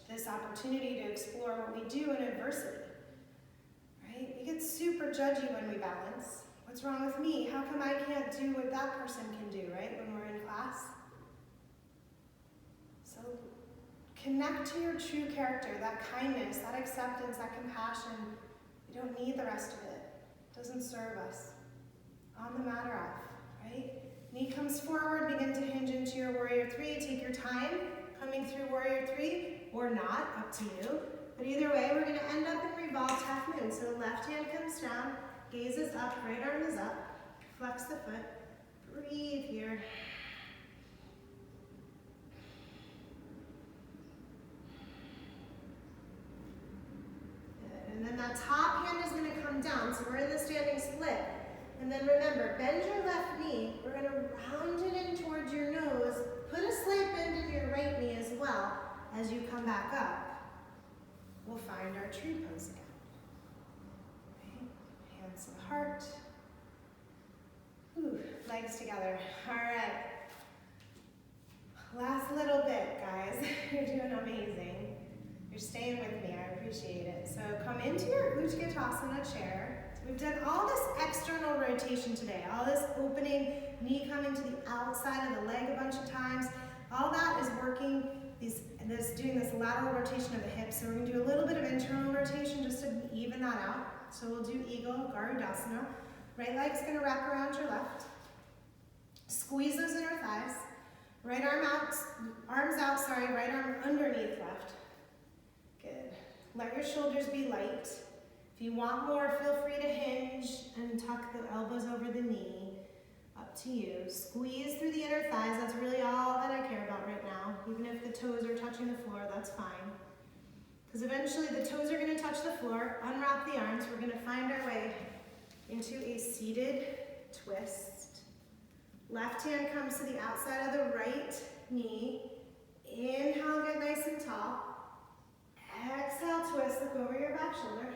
this opportunity to explore what we do in adversity. Right? We get super judgy when we balance. What's wrong with me? How come I can't do what that person can do, right, when we're in class? So connect to your true character, that kindness, that acceptance, that compassion. You don't need the rest of it. It doesn't serve us. On the mat or off, right? Knee comes forward, begin to hinge into your warrior three. Take your time coming through warrior three, or not, up to you. But either way, we're gonna end up in revolved half moon. So left hand comes down, gaze is up, right arm is up, flex the foot, breathe here. Good. And then that top hand is going to come down, so we're in the standing split. And then remember, bend your left knee, we're going to round it in towards your nose, put a slight bend in your right knee as well. As you come back up, we'll find our tree pose again. Hands to the heart. Ooh, legs together. All right. Last little bit, guys. You're doing amazing. You're staying with me. I appreciate it. So come into your Utkatasana chair. So we've done all this external rotation today. All this opening, knee coming to the outside of the leg a bunch of times. All that is working, doing this lateral rotation of the hips. So we're going to do a little bit of internal rotation just to even that out. So we'll do Eagle, Garudasana. Right leg's gonna wrap around your left. Squeeze those inner thighs. Right arm out, right arm underneath left. Good. Let your shoulders be light. If you want more, feel free to hinge and tuck the elbows over the knee. Up to you. Squeeze through the inner thighs. That's really all that I care about right now. Even if the toes are touching the floor, that's fine. Because eventually the toes are going to touch the floor, unwrap the arms, we're going to find our way into a seated twist. Left hand comes to the outside of the right knee. Inhale, get nice and tall. Exhale, twist, look over your back shoulder.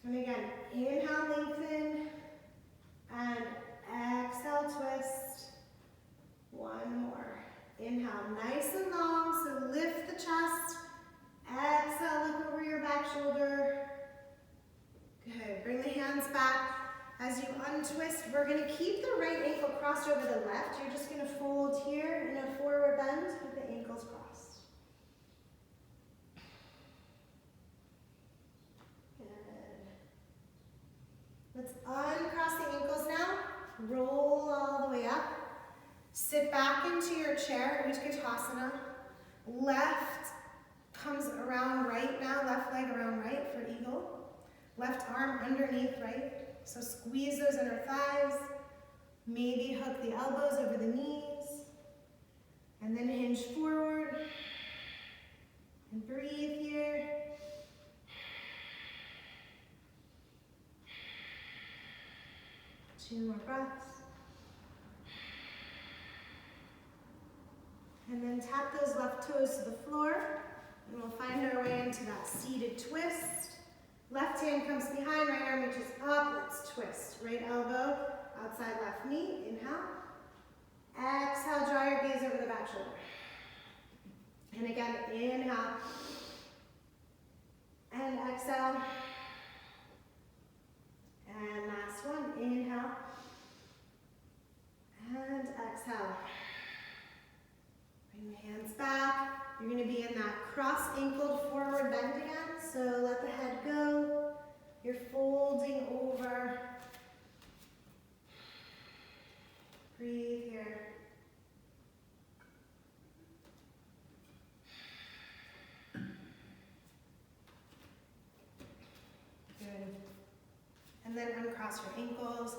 And again, inhale, lengthen. And exhale, twist. One more. Inhale, nice and long, so lift the chest. Exhale, look over your back shoulder. Good, bring the hands back. As you untwist, we're gonna keep the right ankle crossed over the left. You're just gonna fold here in a forward bend with the ankles crossed. Good. Let's uncross the ankles now. Roll all the way up. Sit back into your chair, Utkatasana. Left comes around right now, left leg around right for eagle. Left arm underneath right. So squeeze those inner thighs. Maybe hook the elbows over the knees. And then hinge forward. And breathe here. Two more breaths. And then tap those left toes to the floor. And we'll find our way into that seated twist. Left hand comes behind, right arm reaches up. Let's twist. Right elbow, outside left knee. Inhale. Exhale, draw your gaze over the back shoulder. And again, inhale. And exhale. And last one, inhale. And exhale. Bring the hands back. You're going to be in that cross-ankled forward bend again. So let the head go. You're folding over. Breathe here. Good. And then uncross your ankles.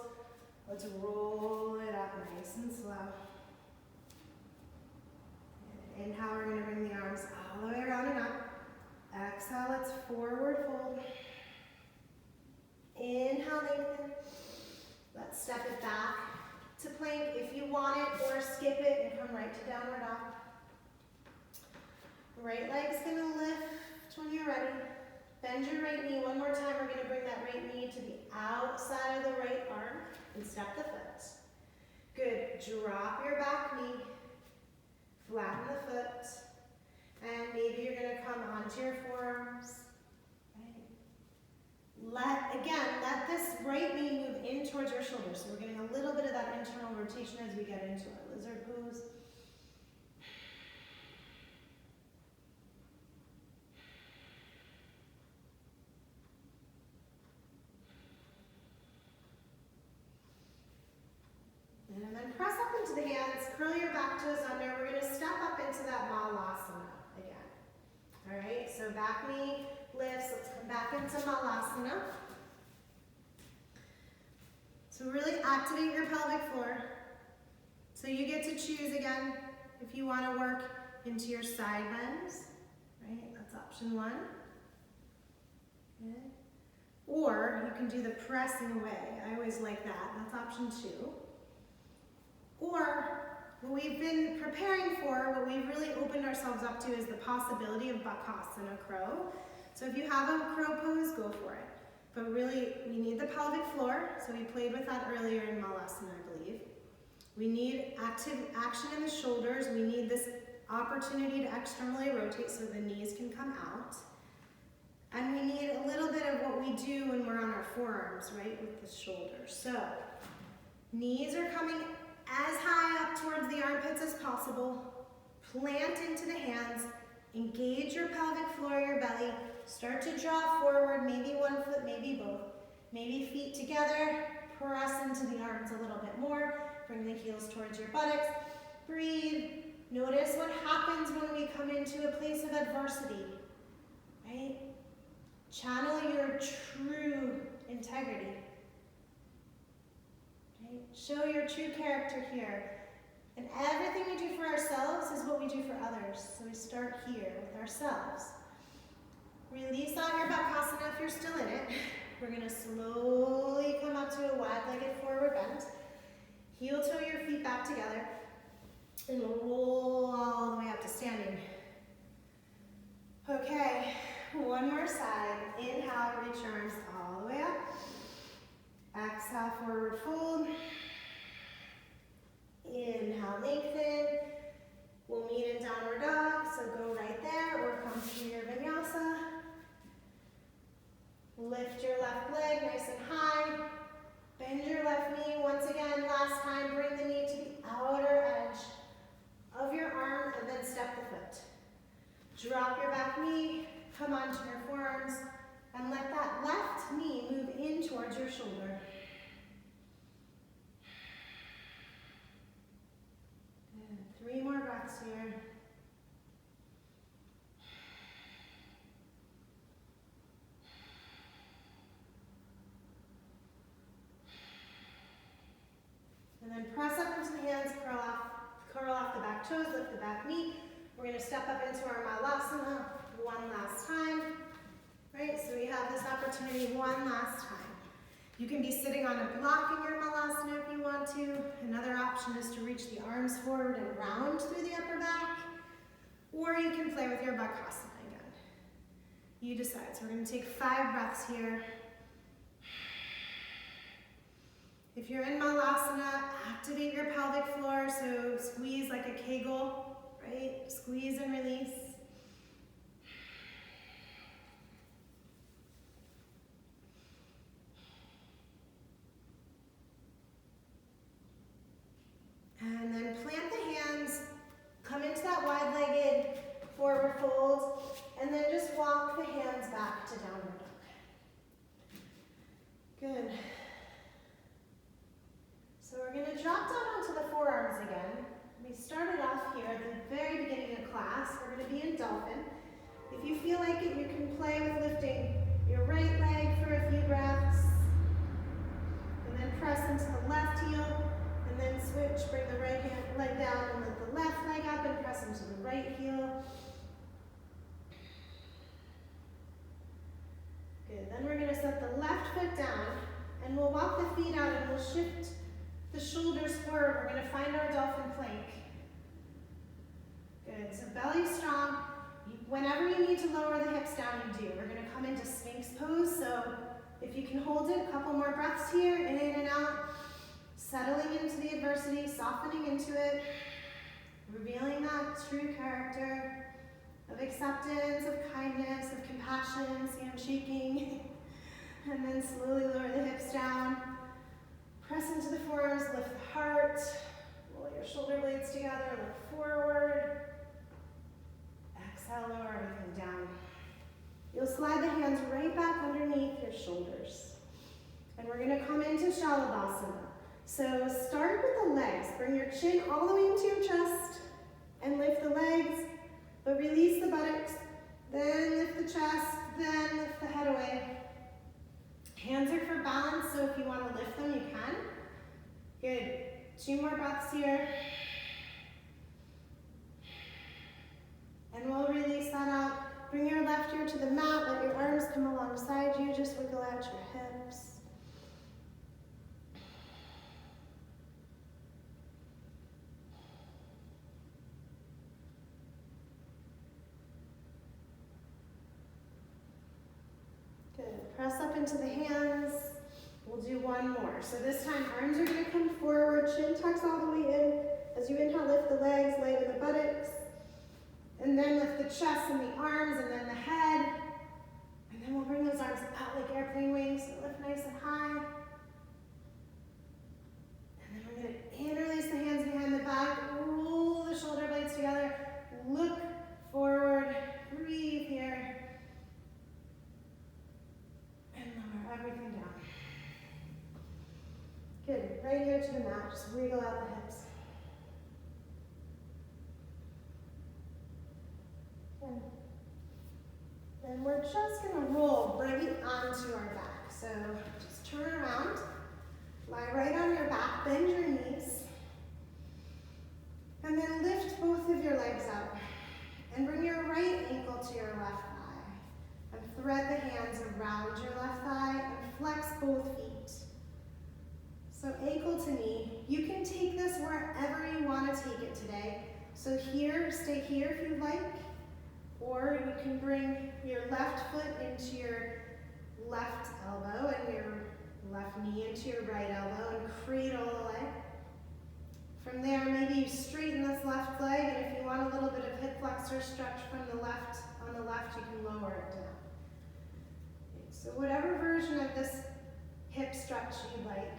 Let's roll it up nice and slow. Inhale, we're going to bring the arms all the way around and up. Exhale, let's forward fold. Inhale, lengthen. Let's step it back to plank if you want it, or skip it and come right to downward dog. Right leg's going to lift when you're ready. Bend your right knee. One more time, we're going to bring that right knee to the outside of the right arm and step the foot. Good. Drop your back knee. Flatten the foot, and maybe you're going to come onto your forearms. Right. Let this right knee move in towards your shoulder. So we're getting a little bit of that internal rotation as we get into our lizard pose. And then press up into the hands, curl your back toes under. We're going to step up into that Malasana again. All right, so back knee lifts. Let's come back into Malasana. So really activate your pelvic floor. So you get to choose again if you want to work into your side bends. Right, that's option one. Good. Or you can do the pressing away. I always like that. That's option two. Or what we've been preparing for, what we've really opened ourselves up to, is the possibility of Bakasana crow. So if you have a crow pose, go for it. But really, we need the pelvic floor. So we played with that earlier in Malasana, I believe. We need active action in the shoulders. We need this opportunity to externally rotate so the knees can come out. And we need a little bit of what we do when we're on our forearms, right, with the shoulders. So knees are coming as high up towards the armpits as possible. Plant into the hands. Engage your pelvic floor, your belly. Start to draw forward, maybe one foot, maybe both. Maybe feet together. Press into the arms a little bit more. Bring the heels towards your buttocks. Breathe. Notice what happens when we come into a place of adversity, right? Channel your true integrity. Show your true character here. And everything we do for ourselves is what we do for others. So we start here with ourselves. Release out your Bakasana if you're still in it. We're going to slowly come up to a wide-legged forward bend. Heel toe your feet back together and roll all the way up to standing. Okay, one more side. Inhale, reach your arms all the way up. Exhale, forward fold. Inhale, lengthen. We'll meet in downward dog, so go right there or come to your vinyasa. Lift your left leg nice and high. Bend your left knee once again. Last time, bring the knee to the outer edge of your arm and then step the foot. Drop your back knee, come onto your forearms, and let that left knee move in towards your shoulder. And 3 more breaths here. And then press up into the hands, curl off the back toes, lift the back knee. We're going to step up into our malasana one last time. Right, so we have this opportunity one last time. You can be sitting on a block in your malasana if you want to. Another option is to reach the arms forward and round through the upper back. Or you can play with your bakasana again. You decide. So we're going to take 5 breaths here. If you're in malasana, activate your pelvic floor, so squeeze like a kegel, right? Squeeze and release. And then plant the hands, come into that wide-legged forward fold, and then just walk the hands back to downward dog. Good. So we're going to drop down onto the forearms again. We started off here at the very beginning of class. We're going to be in dolphin. If you feel like it, you can play with lifting your right leg for a few breaths. And then press into the left heel. And then switch, bring the right leg down and lift the left leg up and press into the right heel. Good. Then we're going to set the left foot down and we'll walk the feet out and we'll shift the shoulders forward. We're going to find our dolphin plank. Good. So belly strong. Whenever you need to lower the hips down, you do. We're going to come into Sphinx pose. So if you can hold it, a couple more breaths here, in and out. Settling into the adversity, softening into it. Revealing that true character of acceptance, of kindness, of compassion. See, I'm shaking. And then slowly lower the hips down. Press into the forearms, lift the heart, roll your shoulder blades together, look forward. Exhale, lower everything down. You'll slide the hands right back underneath your shoulders. And we're going to come into Shalabhasana. So start with the legs. Bring your chin all the way into your chest and lift the legs, but release the buttocks. Then lift the chest, then lift the head away. Hands are for balance, so if you want to lift them, you can. Good. 2 more breaths here. And we'll release that out. Bring your left ear to the mat. Let your arms come alongside you. Just wiggle out your hips. Good. Press up into the hands. We'll do 1 more. So this time, arms are going to come forward. Chin tucks all the way in. As you inhale, lift the legs, lighten the buttocks. And then lift the chest and the arms and then the head. And then we'll bring those arms out like airplane wings. So lift nice and high. And then we're going to interlace the hands behind the back. Roll the shoulder blades together. Look forward. Breathe here. And lower everything down. Good. Right here to the mat. Just wiggle out the hips. Good. Then we're just going to roll right onto our back. So just turn around. Lie right on your back. Bend your knees. And then lift both of your legs up. And bring your right ankle to your left thigh. And thread the hands around your left thigh and flex both feet. So ankle to knee. You can take this wherever you want to take it today. So here, stay here if you'd like, or you can bring your left foot into your left elbow and your left knee into your right elbow and cradle the leg. From there, maybe you straighten this left leg, and if you want a little bit of hip flexor stretch from the left, on the left, you can lower it down. So whatever version of this hip stretch you like.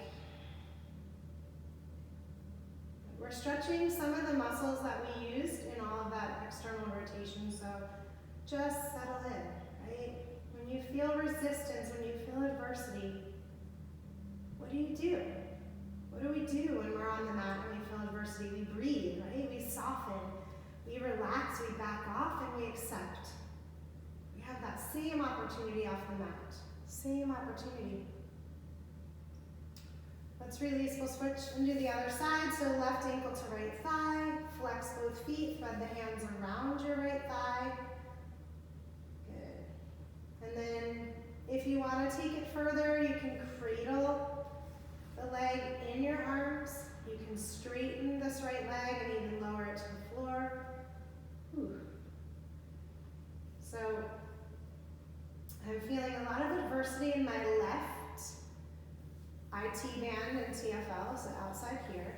We're stretching some of the muscles that we used in all of that external rotation, so just settle in, right? When you feel resistance, when you feel adversity, what do you do? What do we do when we're on the mat and we feel adversity? We breathe, right? We soften, we relax, we back off, and we accept. We have that same opportunity off the mat. Same opportunity. Let's release, we'll switch and do the other side. So left ankle to right thigh, flex both feet, thread the hands around your right thigh. Good. And then if you want to take it further, you can cradle the leg in your arms. You can straighten this right leg and even lower it to the floor. Whew. So I'm feeling a lot of adversity in my left IT band and TFL, so outside here,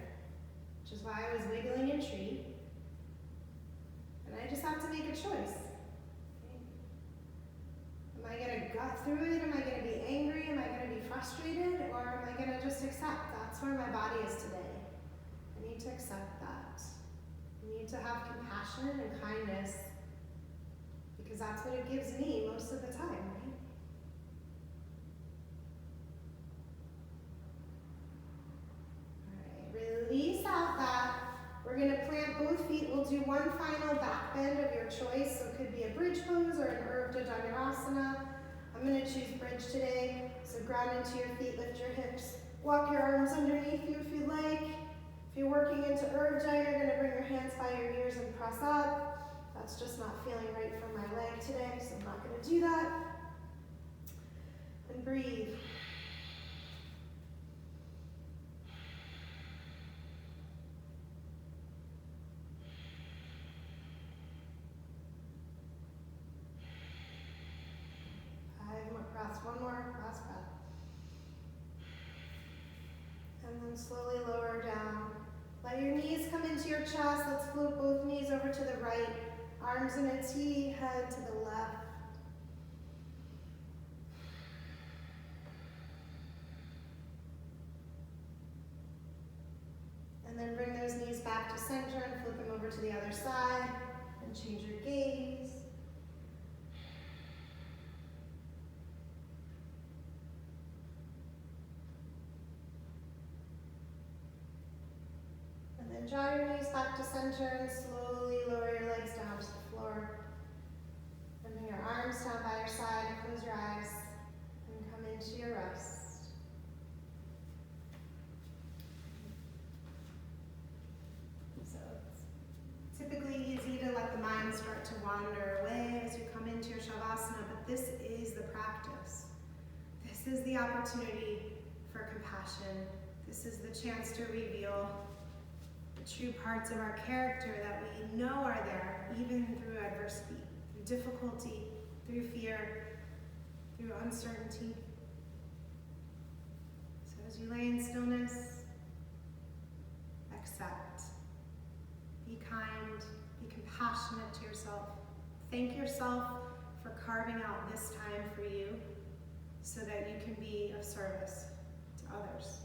which is why I was wiggling in tree. And I just have to make a choice. Okay? Am I going to gut through it? Am I going to be angry? Am I going to be frustrated? Or am I going to just accept that's where my body is today? I need to accept that. I need to have compassion and kindness because that's what it gives me most of the time, right? Release out that. We're going to plant both feet. We'll do one final back bend of your choice. So it could be a bridge pose or an Urdhva Dhanurasana. I'm going to choose bridge today. So ground into your feet, lift your hips. Walk your arms underneath you if you like. If you're working into Urdhva, you're going to bring your hands by your ears and press up. That's just not feeling right for my leg today, so I'm not going to do that. And breathe. 5 more breaths, one more last breath. And then slowly lower down. Let your knees come into your chest. Let's float both knees over to the right. Arms in a T, head to the left. And then bring those knees back to center and flip them over to the other side. And change your gaze. And then draw your knees back to center and slowly lower your legs down to the floor. And bring your arms down by your side and close your eyes and come into your rest. So it's typically easy to let the mind start to wander away as you come into your Shavasana, but this is the practice. This is the opportunity for compassion. This is the chance to reveal the true parts of our character that we know are there, even through adversity, through difficulty, through fear, through uncertainty. So as you lay in stillness, accept. Be kind, be compassionate to yourself. Thank yourself for carving out this time for you so that you can be of service to others.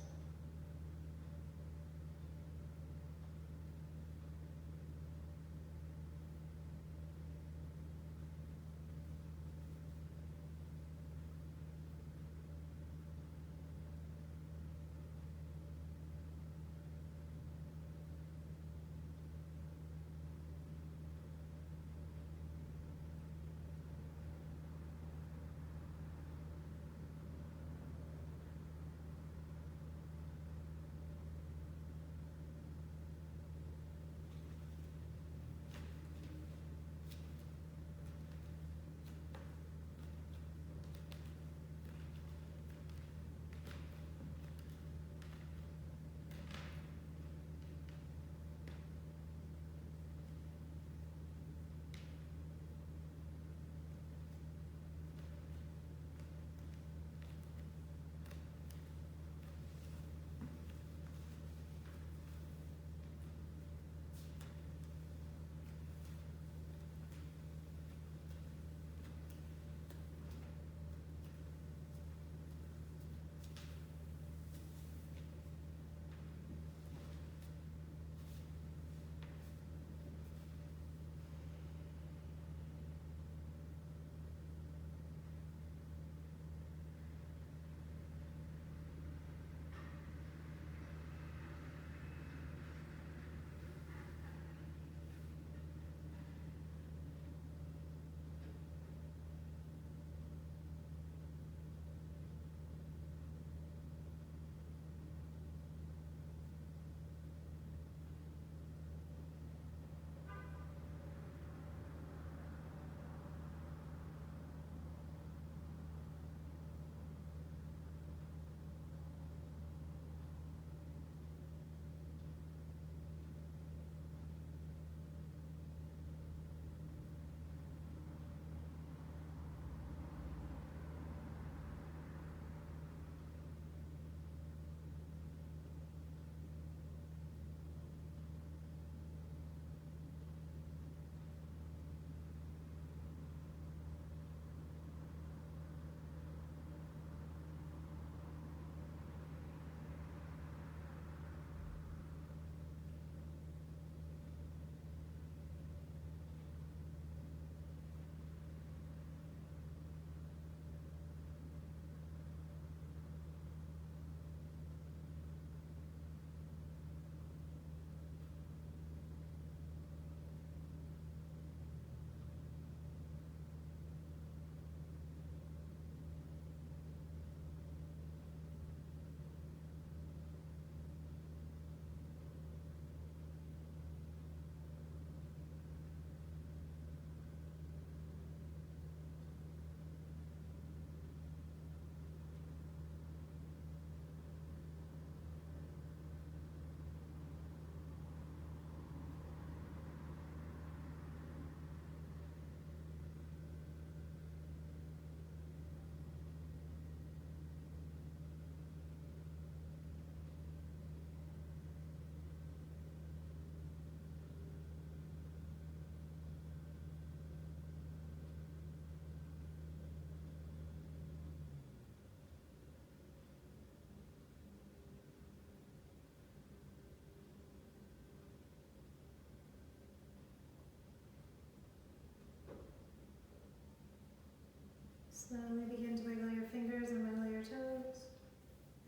Slowly begin to wiggle your fingers and wiggle your toes.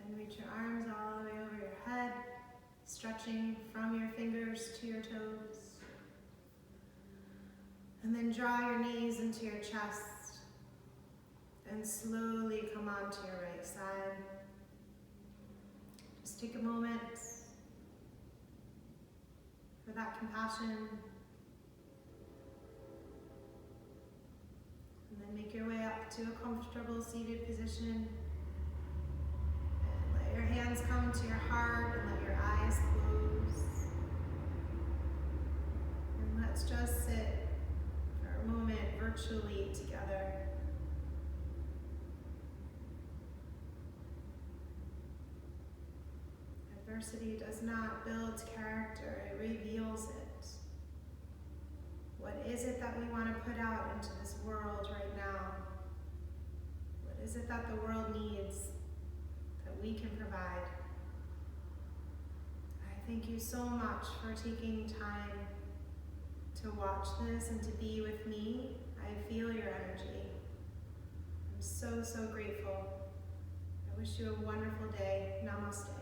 And reach your arms all the way over your head, stretching from your fingers to your toes. And then draw your knees into your chest and slowly come onto your right side. Just take a moment for that compassion. And then make your way up to a comfortable seated position. And let your hands come to your heart and let your eyes close. And let's just sit for a moment virtually together. Adversity does not build character, it reveals it. What is it that we want to put out into this world right now? What is it that the world needs that we can provide? I thank you so much for taking time to watch this and to be with me. I feel your energy. I'm so, so grateful. I wish you a wonderful day. Namaste.